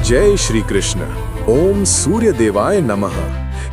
जय श्री कृष्ण। ओम सूर्य देवाय नमः।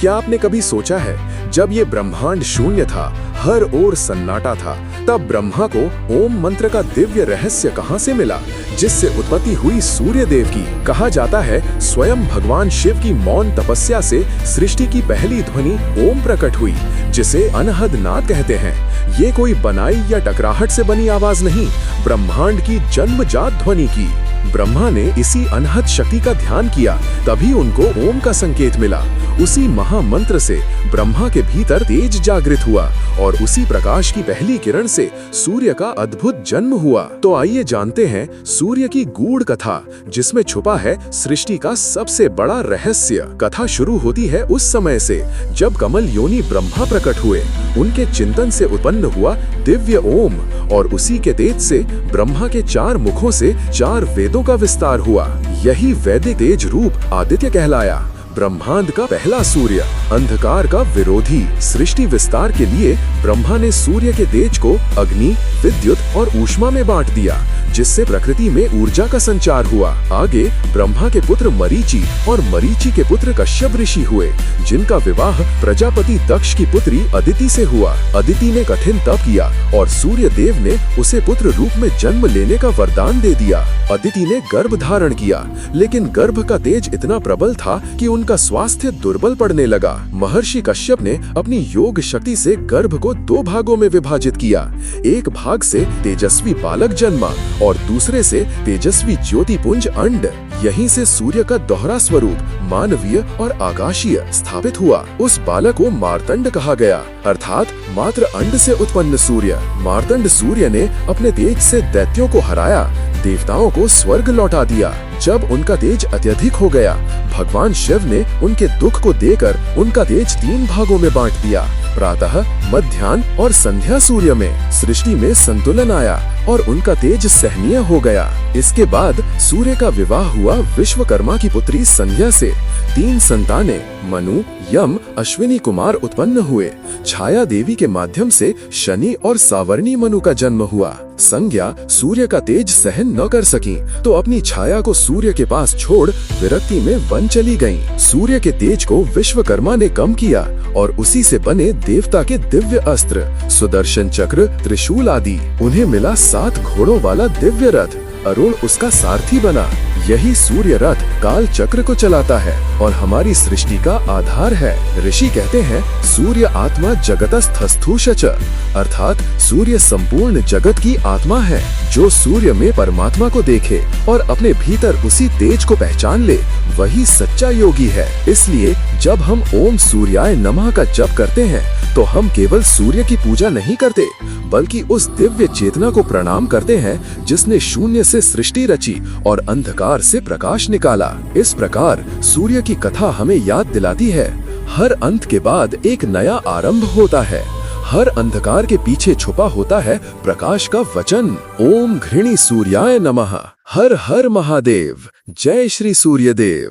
क्या आपने कभी सोचा है, जब ये ब्रह्मांड शून्य था, हर ओर सन्नाटा था, तब ब्रह्मा को ओम मंत्र का दिव्य रहस्य कहां से मिला, जिससे उत्पत्ति हुई सूर्य देव की। कहा जाता है स्वयं भगवान शिव की मौन तपस्या से सृष्टि की पहली ध्वनि ओम प्रकट हुई, जिसे अनहद नाद कहते हैं। ये कोई बनाई या टकराहट से बनी आवाज नहीं, ब्रह्मांड की जन्मजात ध्वनि की। ब्रह्मा ने इसी अनहद शक्ति का ध्यान किया, तभी उनको ओम का संकेत मिला। उसी महामंत्र से ब्रह्मा के भीतर तेज जागृत हुआ और उसी प्रकाश की पहली किरण से सूर्य का अद्भुत जन्म हुआ। तो आइए जानते हैं सूर्य की गूढ़ कथा, जिसमें छुपा है सृष्टि का सबसे बड़ा रहस्य। कथा शुरू होती है उस समय से, जब कमल योनि ब्रह्मा प्रकट हुए। उनके चिंतन से उत्पन्न हुआ दिव्य ओम, और उसी के तेज से ब्रह्मा के 4 मुखों से 4 वेदों का विस्तार हुआ। यही वैदिक तेज रूप आदित्य कहलाया। ब्रह्मांड का पहला सूर्य, अंधकार का विरोधी। सृष्टि विस्तार के लिए ब्रह्मा ने सूर्य के तेज को अग्नि, विद्युत और ऊष्मा में बांट दिया, जिससे प्रकृति में ऊर्जा का संचार हुआ। आगे ब्रह्मा के पुत्र मरीचि और मरीचि के पुत्र कश्यप ऋषि हुए, जिनका विवाह प्रजापति दक्ष की पुत्री अदिति से हुआ। अदिति ने कठिन तप किया और सूर्य देव ने उसे पुत्र रूप में जन्म लेने का वरदान दे दिया। अदिति ने गर्भ धारण किया, लेकिन गर्भ का तेज इतना प्रबल था कि उनका स्वास्थ्य दुर्बल पड़ने लगा। महर्षि कश्यप ने अपनी योग शक्ति से गर्भ को 2 भागों में विभाजित किया। एक भाग से तेजस्वी बालक जन्मा और दूसरे से तेजस्वी ज्योतिपुंज अंड। यहीं से सूर्य का दोहरा स्वरूप मानवीय और आकाशीय स्थापित हुआ। उस बालक को मार्तंड कहा गया, अर्थात मात्र अंड से उत्पन्न सूर्य। मार्तंड सूर्य ने अपने तेज से दैत्यों को हराया, देवताओं को स्वर्ग लौटा दिया। जब उनका तेज अत्यधिक हो गया, भगवान शिव ने उनके दुख को देकर उनका तेज 3 भागों में बांट दिया। प्रातः, मध्याह्न और संध्या सूर्य में सृष्टि में संतुलन आया और उनका तेज सहनीय हो गया। इसके बाद सूर्य का विवाह हुआ विश्वकर्मा की पुत्री संध्या से। 3 संतानें मनु, यम, अश्विनी कुमार उत्पन्न हुए। छाया देवी के माध्यम से शनि और सावर्णी मनु का जन्म हुआ। संज्ञा सूर्य का तेज सहन न कर सकी, तो अपनी छाया को सूर्य के पास छोड़ विरक्ति में वन चली गईं। सूर्य के तेज को विश्वकर्मा ने कम किया और उसी से बने देवता के दिव्य अस्त्र, सुदर्शन चक्र, त्रिशूल आदि। उन्हें मिला 7 घोड़ों वाला दिव्य रथ, अरुण उसका सारथी बना। यही सूर्य रथ काल चक्र को चलाता है और हमारी सृष्टि का आधार है। ऋषि कहते हैं सूर्य आत्मा जगतस्थस्थु शच, अर्थात सूर्य संपूर्ण जगत की आत्मा है। जो सूर्य में परमात्मा को देखे और अपने भीतर उसी तेज को पहचान ले, वही सच्चा योगी है। इसलिए जब हम ओम सूर्याय नमः का जप करते हैं, तो हम केवल सूर्य की पूजा नहीं करते, बल्कि उस दिव्य चेतना को प्रणाम करते हैं जिसने शून्य से सृष्टि रची और अंधकार से प्रकाश निकाला। इस प्रकार सूर्य की कथा हमें याद दिलाती है, हर अंत के बाद एक नया आरंभ होता है। हर अंधकार के पीछे छुपा होता है प्रकाश का वचन। ओम घृणी सूर्याय नमः। हर हर महादेव। जय श्री सूर्य देव।